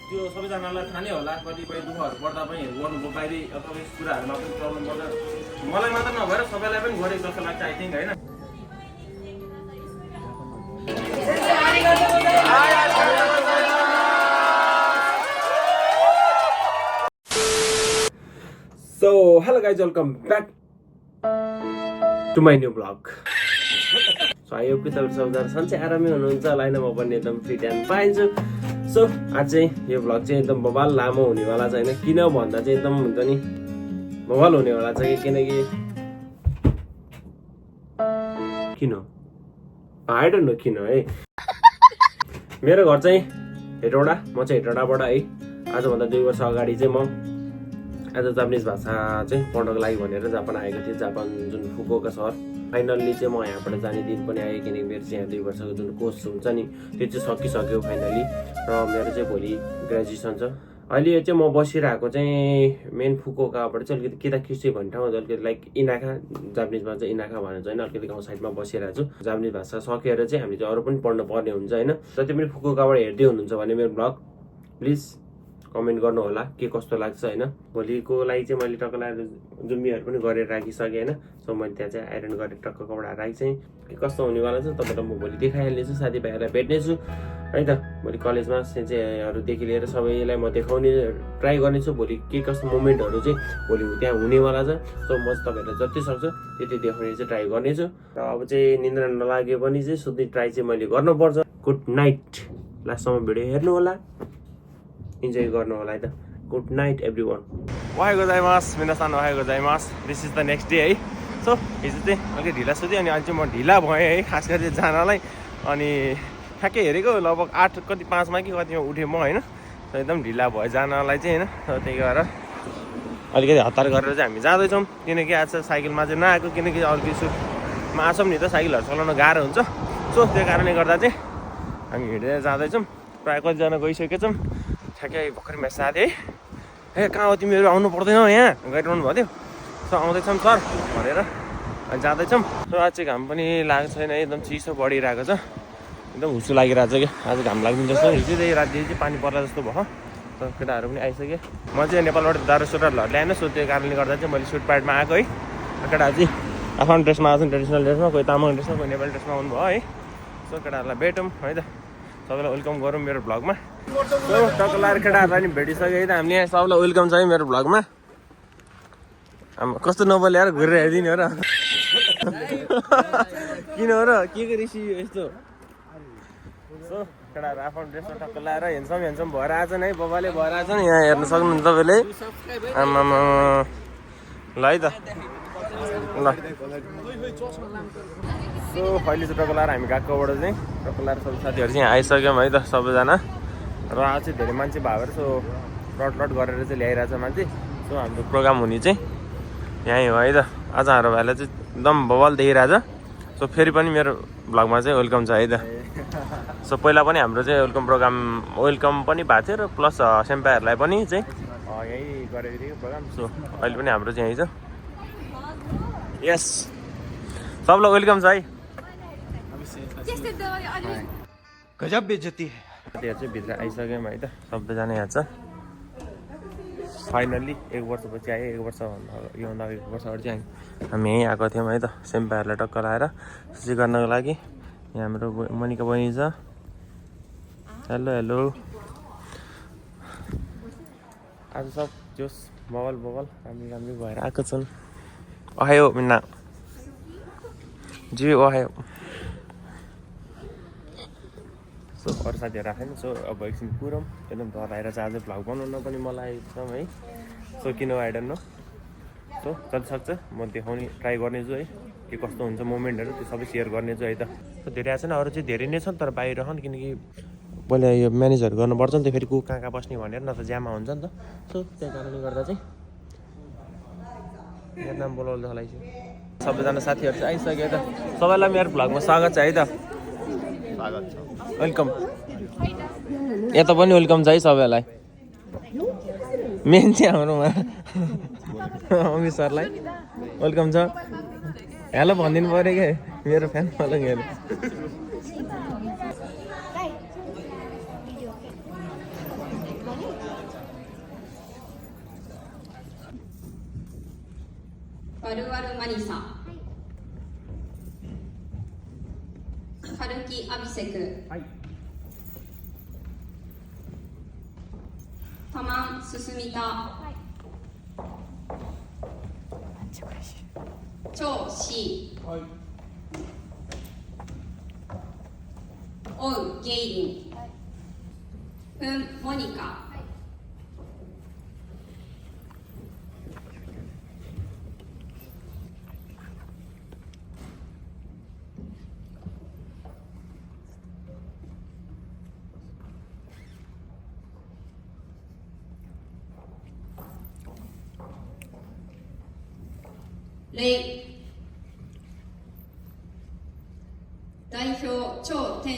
त्यो सबैजनालाई थाहा नै होला कतिपय दुःखहरू पर्दा पनि गर्नु बाहिरी अथवा यस कुराहरूमा पनि प्रब्लम पर्दा मलाई मात्र नभएर सबैलाई पनि गरेको जस्तो लाग्छ आई थिङ्क होइन। So hello guys welcome back to my new blog. So I hope कि तपाईँहरू सबैजना सन्चै आरामै हुनुहुन्छ होला होइन। म पनि एकदम फ्री टाइम पाइन्छु। सो आज चाहिँ यो भ्लग चाहिँ एकदम बवाल लामो हुनेवाला छ होइन। किन भन्दा चाहिँ एकदम हुन्छ नि बवाल हुनेवाला छ कि किनकि किन आई डोन्ट नो किन है। मेरो घर चाहिँ हेटौडा, म चाहिँ हेटौडाबाट है। आजभन्दा 2 वर्ष अगाडि चाहिँ म आज जापानिज भाषा चाहिँ पढ्नको लागि भनेर जापान आएको थिएँ। जापान जुन फुकुओका सहर फाइनल्ली चाहिँ म यहाँबाट जाने दिन पनि आएँ किनकि मेरो चाहिँ यहाँ 2 वर्षको जुन कोर्स हुन्छ नि त्यो चाहिँ सकिसक्यो फाइनली। र मेरो चाहिँ भोलि ग्रेजुएसन छ। अहिले चाहिँ म बसिरहेको चाहिँ मेन फुकुओकाबाट चाहिँ अलिकति किताकिसी भन्ने ठाउँ अलिकति लाइक इनाखा, जापानिजमा चाहिँ इनाखा भन्छ होइन। अलिकति गाउँ साइडमा बसिरहेको छु। जापानिज भाषा सकेर चाहिँ हामीले चाहिँ अरू पनि पढ्नु पर्ने हुन्छ होइन। जति पनि फुकुओकाबाट हेर्दै हुनुहुन्छ भने मेरो ब्लग प्लिज कमेन्ट गर्नु होला के कस्तो लाग्छ होइन। भोलिको लागि चाहिँ मैले टक्क लगाएर जुम्बीहरू पनि गरेर राखिसकेँ होइन। सो मैले त्यहाँ चाहिँ आइरन गरेर टक्क कपडा राखी चाहिँ के कस्तो हुनेवाला छ तपाईँलाई म भोलि देखाइहाल्नेछु। साथीभाइहरूलाई भेट्नेछु है त। भोलि कलेजमा सेन्चेहरू लिएर सबैलाई म देखाउने ट्राई गर्नेछु। भोलि के कस्तो मोमेन्टहरू चाहिँ भोलि त्यहाँ हुनेवाला छ। सो म तपाईँहरूलाई जति सक्छ त्यति देखाउने चाहिँ ट्राई गर्नेछु। र अब चाहिँ निन्द्रा नलागे पनि चाहिँ सुत्ने ट्राई चाहिँ मैले गर्नुपर्छ। Good night. लास्टसम्म भिडियो हेर्नु होला, इन्जोय गर्नु होला है त। Good night every one. ओहायो गोजाइमास, मिनासान ओहायो गोजाइमास। This is the next day है। सो हिजो चाहिँ अलिकति ढिला सुतेँ अनि अहिले चाहिँ म ढिला भएँ है खास गरी जानलाई। अनि ठ्याक्कै हेरेको लगभग 8 कति 5मा कि कतिमा उठेँ म होइन। एकदम ढिला भयो जानलाई चाहिँ होइन। त्यही भएर अलिकति हतार गरेर चाहिँ हामी जाँदैछौँ किनकि आज साइकलमा चाहिँ नआएको किनकि अलिकति सुटमा आछौँ नि त साइकलहरू चलाउन गाह्रो हुन्छ। सो त्यो कारणले गर्दा चाहिँ हामी हिँडेर जाँदैछौँ। प्रायः कतिजना गइसकेको छौँ। ठ्याक्कै भर्खर मेसेज आएको थिएँ है, ए कहाँ हो तिमीहरू आउनु पर्दैन यहाँ गरिरहनु भयो थियो। सो आउँदैछौँ सर भनेर अनि जाँदैछौँ। सो आज चाहिँ घाम पनि लागेको छैन एकदम चिसो बढिरहेको छ। एकदम हुसु लागिरहेको छ कि आज घाम लाग्दिन्छ जस्तो। हिजो चाहिँ राति चाहिँ पानी पर्ला जस्तो भयो। सो केटाहरू पनि आइसक्यो। म चाहिँ नेपालबाट दारू सुटरहरू ल्याएन। सो त्यो कारणले गर्दा चाहिँ मैले सुट प्याडमा आएको है। केटाहरू चाहिँ आफ्नो ड्रेसमा आएको ट्रेडिसनल ड्रेसमा, कोही तामाङ ड्रेसमा, कोही नेपाली ड्रेसमा आउनुभयो है। सो केटाहरूलाई भेटौँ है त, सबैलाई वेलकम गरौँ मेरो भ्लगमा। सो टक्क लाएर केटाहरूलाई पनि भेटिसक्यो है त हामीले। यहाँ सबैलाई वेलकम छ है मेरो भ्लगमा। कस्तो नबोले यार घुरेर हेरिदिने हो र किन हो र के रिसी यस्तो। सो केटाहरू आफ्नो ड्रेसमा टक्क लाएर हेन्सम भएर आएछन् है। बबाले भएर आएछन् यहाँ हेर्न सक्नुहुन्छ तपाईँले। आमामा ल है त ल। सो अहिले चाहिँ टक्क लाएर हामी गएकोबाट चाहिँ टक्क लाएर सबै साथीहरू चाहिँ आइसक्यौँ है त सबैजना। र आज चाहिँ धेरै मान्छे भएर सो लट गरेर चाहिँ ल्याइरहेछ मान्छे। सो हाम्रो प्रोग्राम हुने चाहिँ यहीँ हो है त। आज हाम्रो भाइलाई चाहिँ एकदम बवाल देखिरहेछ। सो फेरि पनि मेरो भ्लगमा चाहिँ वेलकम छ है त। सो पहिला पनि हाम्रो चाहिँ वेलकम पनि भएको थियो र प्लस सेम्पाहरूलाई पनि चाहिँ यहीँ गरेको थियो प्रोग्राम। सो अहिले पनि हाम्रो चाहिँ यहीँ छ। यस सबलाई वेलकम छ है। गजब बेइज्जती है। साथीहरू चाहिँ भित्र आइसक्यौँ है त सबैजना यहाँ छ। फाइनल्ली 1 वर्षपछि आयो। 1 वर्ष योभन्दा 1 वर्ष अगाडि चाहिँ हामी यहीँ आएको थियौँ है त सेम्पाहरूलाई टक्क लाएर सुची गर्नको लागि। यहाँ हाम्रो मनिका बहिनी छ। Hello hello. आज सब जोस बवाल राम्रो भएर आएको छन्। ओहायो मिन्ना जी ओहायो। सो अरू साथीहरू आएन। सो अब एकछिन पुरौँ एकदम डर आएर चाहिँ आज भ्लग बनाउन पनि मलाई एकदम है। सो किन आई डोन्ट नो। सो जति सक्छ म देखाउने ट्राई गर्नेछु है। के कस्तो हुन्छ मोमेन्टहरू त्यो सबै सेयर गर्नेछु है त। धेरै आएको छैन, अरू चाहिँ धेरै नै छन् तर बाहिर रहन् किनकि पहिला यो म्यानेजहरू गर्नुपर्छ नि त। फेरि को कहाँ बस्ने भनेर न त जाममा हुन्छ नि त। सो त्यही कारणले गर्दा चाहिँ मेरो नाम बोलाउँदा होला। सबैजना साथीहरू चाहिँ आइसक्यो त। सबैलाई मेरो भ्लगमा स्वागत छ है त। वेलकम यता पनि वेलकम छ है सबैलाई मेन चाहिँ हाम्रोमा अमित सरलाई वेलकम छ हेलो भनिदिनु पऱ्यो क्या मेरो फ्यान फलोइङहरू वरुवरु मनीषा हारुकी अभिषेक तमाम सुस्मिता चोशी ओउ गेइलिन मोनिकाレ代表張天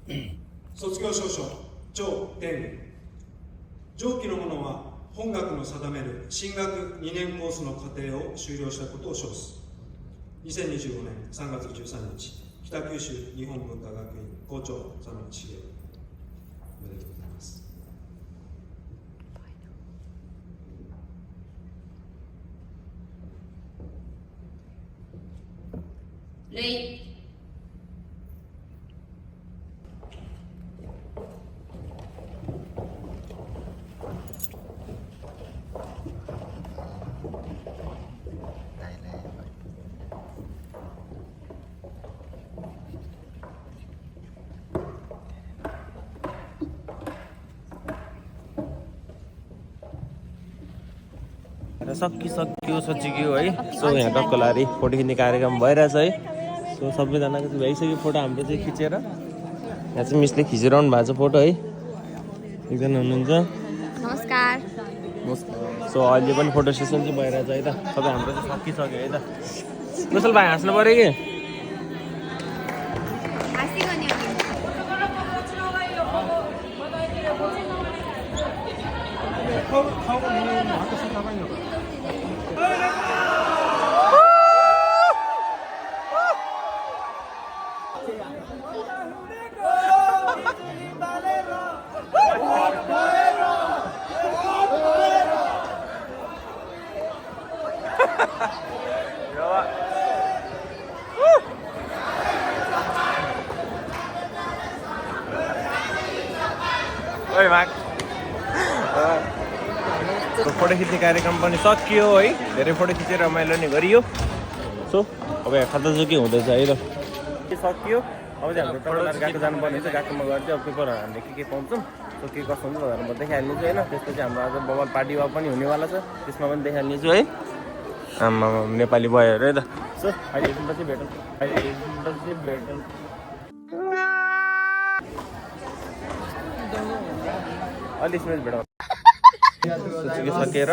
宇卒業証書張天宇上記の者は本学の定める進学2年コースの課程を修了したことを称す2025年3月13日北九州日本文化学院校長佐野茂おめでとうございます。礼सकियो सचिक्यो है सो यहाँ टक्कलारी फोटो खिच्ने कार्यक्रम भइरहेछ है सो सबैजनाको चाहिँ भइसक्यो फोटो हाम्रो चाहिँ खिचेर यहाँ चाहिँ मिसले खिचिरहनु भएको छ फोटो है एकजना हुनुहुन्छ नमस्कार सो अहिले पनि फोटो सेसन चाहिँ भइरहेछ है त सबै हाम्रो चाहिँ सकिसक्यो है त कुशल भाइ हाँस्नु पऱ्यो कि फोटो खिच्ने कार्यक्रम पनि सकियो है धेरै फोटो खिचेर रमाइलो नि गरियो सो अब यहाँ खाता चाहिँ के हुँदैछ है त सकियो अब चाहिँ हाम्रो टक्कलार गएको जानुपर्ने छ गएकोमा गएर चाहिँ अब पेपर हामीले के पाउँछौँ सो के कसो हुन्छ भनेर म देखाइहाल्नेछु होइन त्यसपछि हाम्रो आज बवाल पार्टी वा पनि हुनेवाला छ त्यसमा पनि देखाइहाल्नेछु है आमा नेपाली भएर है त सो अहिले एकछिनपछि भेटौँ अलि स्मेल भेटौँ सकेर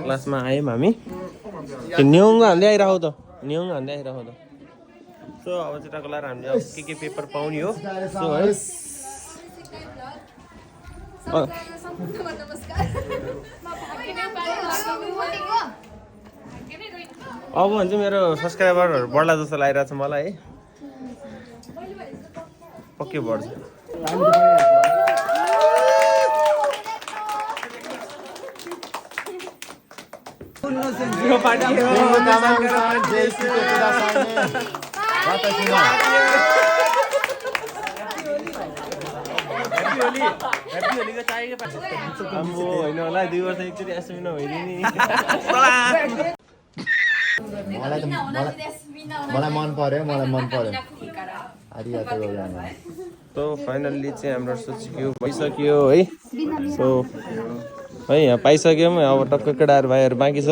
क्लासमा आयौँ हामी त्यो न्युङ हाल्दै आइरह त न्युङ हाल्दै आइरह त सो अब चाहिँ टक्कलार हामीले अब के पेपर पाउने हो सो है अब भने चाहिँ मेरो सब्सक्राइबरहरू बढ्ला जस्तो लागिरहेको छ मलाई है पक्कै बढ्छ होइन होला 2 वर्ष एकचोटि एसएमई नभइदिने मलाई मन पर्यो तो फाइनल्ली चाहिँ हाम्रो सोचियो भइसक्यो है सो है यहाँ पाइसक्यौँ अब टक्क केटाहरू भाइहरू बाँकी छ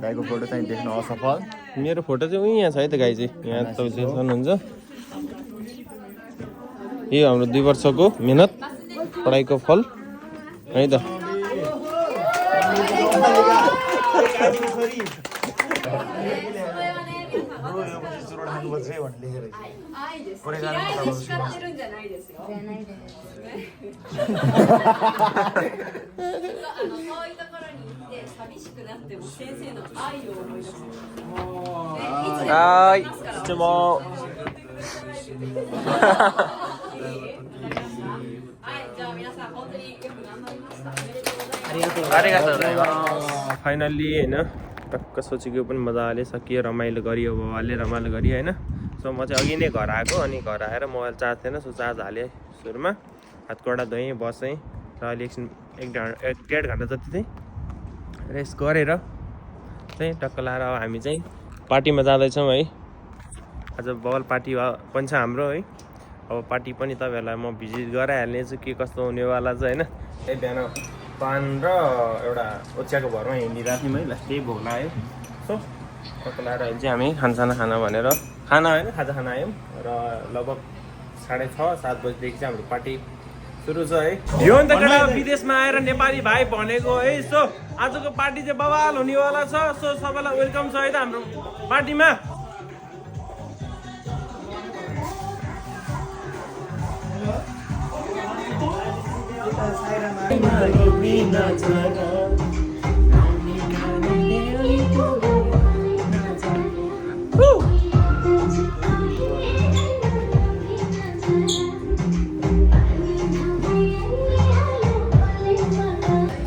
दाइको फोटो चाहिँ देख्न असफल मेरो फोटो चाहिँ उही यहाँ छ है त गाई चाहिँ यहाँ तपाईँ सक्नुहुन्छ यो हाम्रो 2 वर्षको मेहनत पढाइको फल है त 愛です。嫌いで叱ってるんじゃないですよ。じゃないです。遠いところに行って寂しくなっても先生の愛を思い出す。はい、質問。はい、じゃあ皆さん本当によく頑張りました。おめでとうございます。ありがとうございます。फाइनल्ली होइन टक्क सोचेको पनि मजाले सकियो रमाइलो गरियो बाबाले रमाइलो गरियो होइन सो म चाहिँ अघि नै घर आएको अनि घर आएर मोबाइल चार्ज थिएन सो चार्ज हालेँ सुरुमा हातकोडा धोएँ बसेँ र अहिले एकछिन एक डेढ घन्टा जति चाहिँ रेस्ट गरेर चाहिँ टक्क लाएर अब हामी चाहिँ पार्टीमा जाँदैछौँ है आज बबल पार्टी पनि छ हाम्रो है अब पार्टी पनि तपाईँहरूलाई म भिजिट गराइहाल्नेछु के कस्तो हुनेवाला छ होइन है बिहान पान र एउटा ओछ्याको भरमा हिँडिरहेको थियौँ है ल त्यही भोक लाग्यो सो टक्क लाएर अहिले चाहिँ हामी खाना भनेर खाना होइन खाजा खाना आयौँ र लगभग 6:30-7 बजीदेखि चाहिँ हाम्रो पार्टी सुरु छ है यो नि त केटा विदेशमा आएर नेपाली भाइ भनेको है सो आजको पार्टी चाहिँ बवाल हुनेवाला छ सो सबैलाई वेलकम छ है त हाम्रो पार्टीमा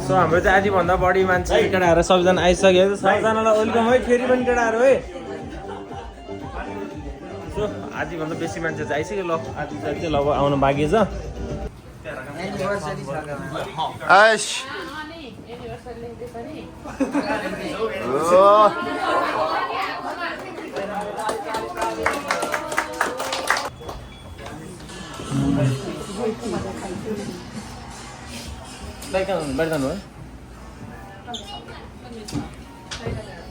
सो हाम्रो चाहिँ आधीभन्दा बढी मान्छे केटाहरू सबैजना आइसक्यो सबैजनालाई वेलकम है फेरि पनि केटाहरू है सो आधीभन्दा बेसी मान्छे चाहिँ आइसक्यो ल आधी चाहिँ लगभग आउनु बाँकी छ आइस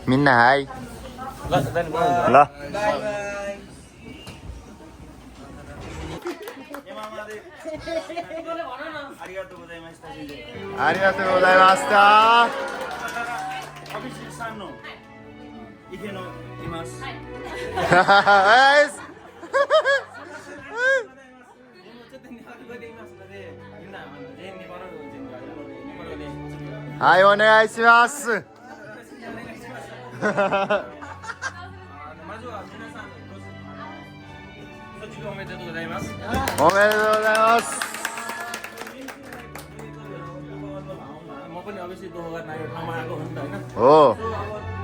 मिन्ना हाई ल आरिगातो गोजाइमास्ताはい、お願いします。おめでとうございます。म पनि अवश्य दुःख गर्न आएको ठाउँमा आएको हो नि त होइन हो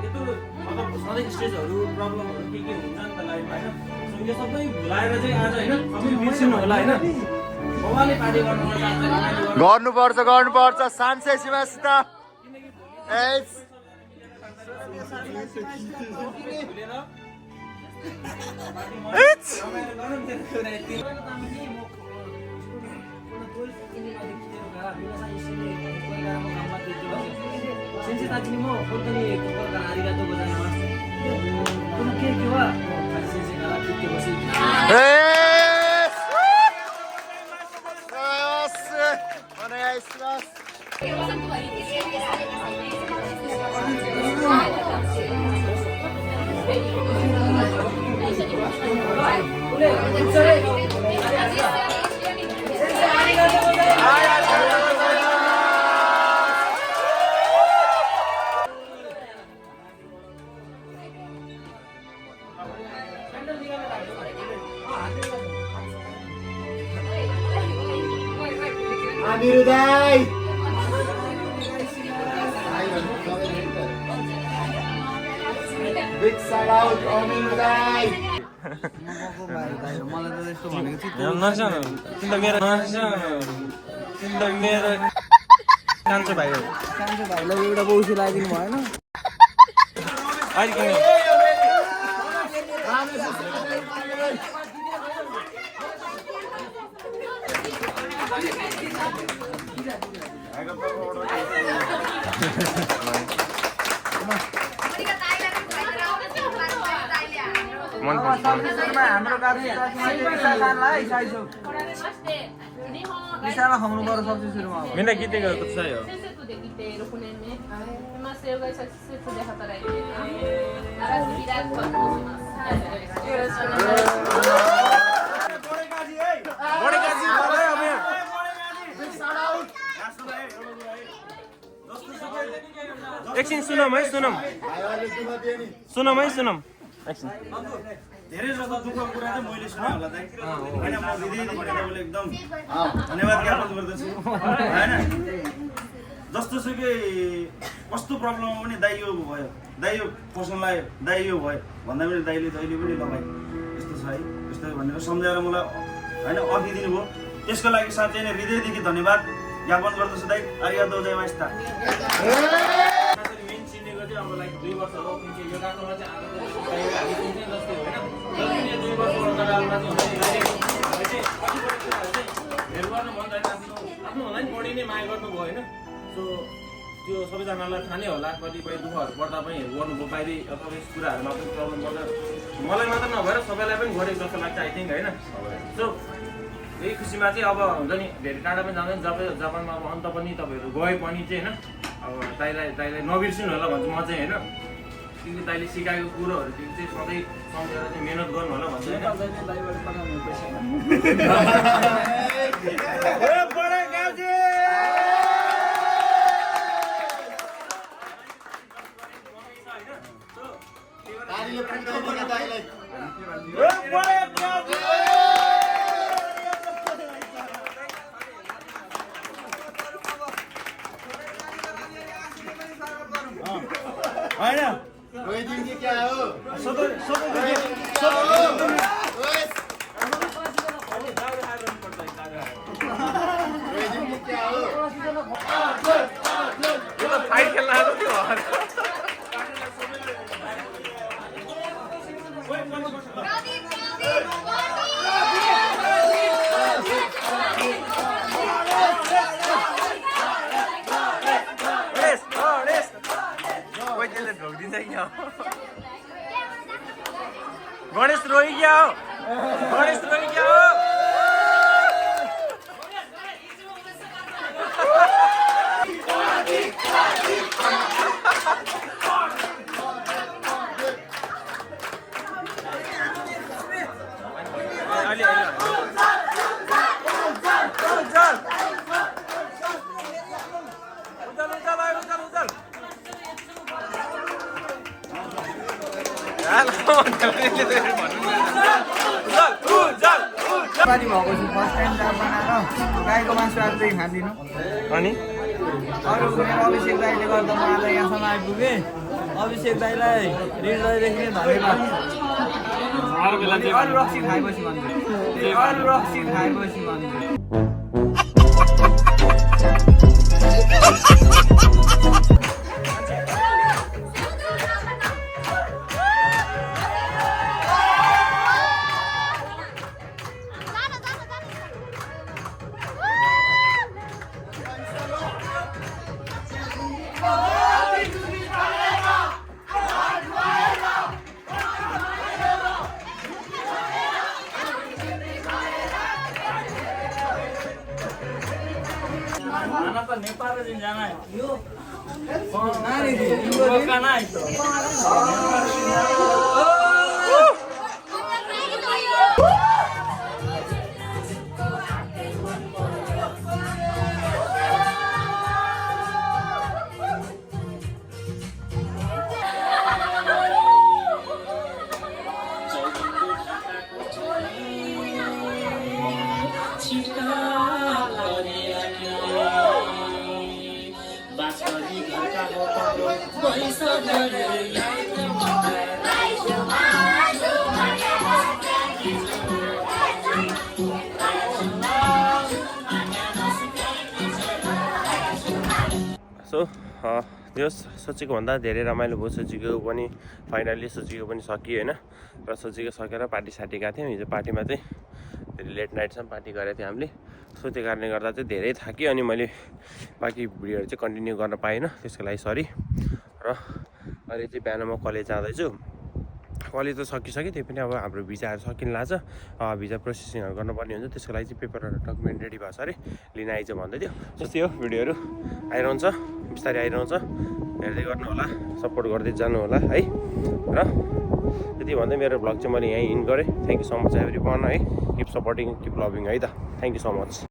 यत्रो मतलब सधैँ स्टेजहरू प्रब्लमहरू के हुन्छ नि त लाइफमा होइन सो यो सबै भुलाएर चाहिँ आज होइन सबै बिर्सिनु होला होइन बाबाले पार्टी गर्नुपर्छ सान्से शिवासिता S Amirudai. Big shout out Amirudai. कान्छो भाइलाई एउटा बौसी लगाइदिनु भएन मन सब्जीमा हाम्रो विशाल हाम्रो गएर सब्जी सुरुमा मिना किते गएको छ यो 先生とで来て6年目。今生涯施設で働いています。奈良杉田と申します。よろしくお願いします。 एकछिन सुनम है सुनम सुनम है सुनम एकछिन धेरै जस्तो दुःखको कुरा चाहिँ मैले सुने होला दाइ हैन म हृदयदेखि तपाईँलाई एकदम धन्यवाद ज्ञापन गर्दछु हैन जस्तो सुकै कस्तो प्रब्लममा पनि दाइ यो भयो दाइ यो पर्सनलाई दाइ यो भयो भन्दा पनि दाइले जहिले पनि लगाइ यस्तो छ है यस्तो भनेर सम्झाएर मलाई हैन अघि दिनुभयो त्यसको लागि साथै नै हृदयदेखि धन्यवाद ज्ञापन गर्दछु दाइ आर्यदो जयमास्ता मेन चिनेको चाहिँ अब लाइक 2 वर्ष हो किनकि यो बाटोमा चाहिँ हामी चिन्ने जस्तै होइन जति 2 वर्ष अगाडिमा चाहिँ हेल्प गर्नु भन्दा आफ्नो भन्दा नि बढी नै माया गर्नुभयो होइन सो त्यो सबैजनालाई थाहा नै होला कतिपय दुःखहरू पर्दा पनि हेल्प गर्नुभयो बाहिरी अथवा यस कुराहरूमा पनि प्रब्लम पर्दा मलाई मात्र नभएर सबैलाई पनि गरेको जस्तो लाग्छ आई थिङ्क होइन सो यही खुसीमा चाहिँ अब हुन्छ नि धेरै टाढा पनि जाँदैन जब जापानमा अब अन्त पनि तपाईँहरू गए पनि चाहिँ होइन अब दाइलाई नबिर्सिनु होला भन्छु म चाहिँ होइन किनकि दाइले सिकाएको कुरोहरू चाहिँ सधैँ सम्झेर चाहिँ मिहिनेत गर्नु होला भन्छु होइन क्या हो फाइट खेल्न आएको थियो गणेश रोइ क्या हो गणेश रोइ क्या हो पानी भएको छु फर्स्ट टाइम चाप बनाएर गाईको मासु आज चाहिँ खाँदिनु अनि अरू मेरो अभिषेक दाईले गर्दा म आज यहाँसम्म आइपुगेँ अभिषेक दाईलाई हृदयदेखि धन्यवाद अरू रक्सी खाएपछि भन्छु अरू रक्सी खाएपछि भन्छु नेपाल दिन जाना है यो नानी जी यो खाना है तो सो यो सोचेको भन्दा धेरै रमाइलो भयो सोचेको पनि फाइनल्ली सोचेको पनि सकियो होइन र सोचेको सकेर पार्टी सार्टी गएको थियौँ हिजो पार्टीमा चाहिँ धेरै लेट नाइटसम्म पार्टी गरेको थियौँ हामीले सो त्यो कारणले गर्दा चाहिँ धेरै थाक्यो अनि मैले बाँकी भिडियोहरू चाहिँ कन्टिन्यू गर्न पाइनँ त्यसको लागि सरी र अहिले चाहिँ बिहान म कलेज जाँदैछु कलेज त सकिसक्यो त्यही पनि अब हाम्रो भिजाहरू सकिन लाग्छ भिजा प्रोसेसिङहरू गर्नुपर्ने हुन्छ त्यसको लागि चाहिँ पेपरहरू डकुमेन्ट रेडी भएको छ अरे लिन आइज भन्दै थियो जस्तै हो भिडियोहरू आइरहन्छ बिस्तारै आइरहन्छ हेर्दै गर्नु होला सपोर्ट गर्दै जानु होला है र त्यति भन्दै मेरो भ्लग चाहिँ मैले यहीँ इन गरेँ thank you so much every one है किप सपोर्टिङ किप लभिङ है त थ्याङ्क यू सो मच